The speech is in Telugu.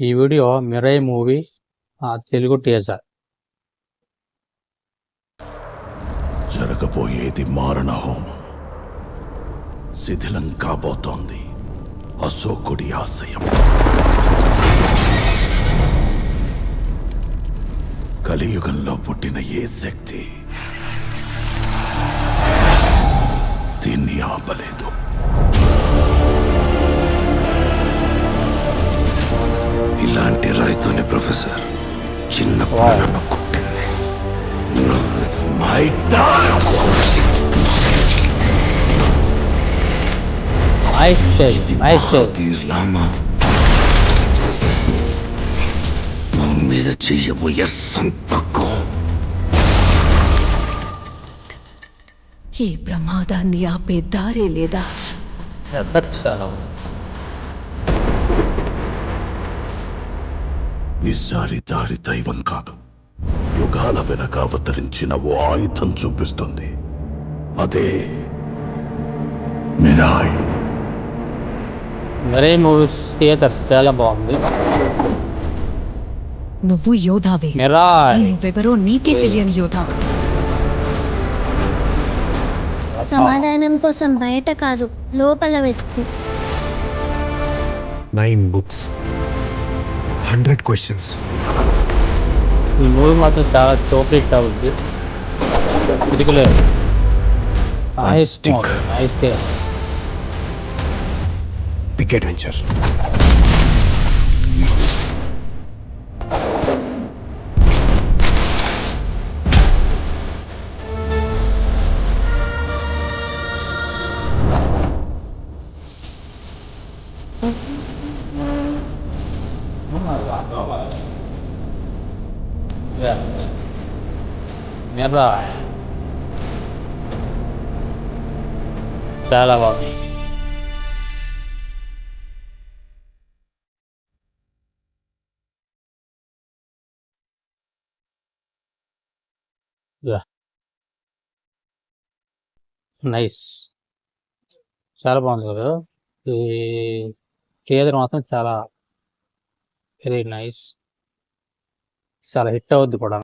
ఈ వీడియో మిరై మూవీ తెలుగు టీజర్. జరగబోయేది మారణ హోమం. శిథిలం కాబోతోంది అశోకుడి ఆశయం. కలియుగంలో పుట్టిన ఏ శక్తి దీన్ని ఆపలేదు. ఇలాంటి రైతుని ప్రొఫెసర్ చిన్నప్పుడు కొట్టింది. మీద చెయ్యబోయే సంతకం ఈ ప్రమాదాన్ని ఆపే దారే లేదా? ఈసారి దారి దైవం కాదు, యుగాల వెనక అవతరించిన ఓ ఆయుధం చూపిస్తుంది. అదే మిరాయ్. మిరై మూవీస్ థియేటర్ చాలా బాగుంది. నువ్వు యోధావే. మిరాయ్ నువ్వెవరో నీకే తెలియని యోధా. సమాధానం కోసం బయట కాదు, లోపల వెతుకు. 9 books, 100 questions. ఈ మూవీ మాత్రం చాలా చోక్లెట్ అవుద్ది. తిరిగిలేదు. Big adventure. మిరాయ్ చాలా బాగుంది. నైస్, చాలా బాగుంది కదా. ఈ థియేటర్ మాత్రం చాలా వెరీ నైస్, చాలా హిట్ అవుద్ది కూడా.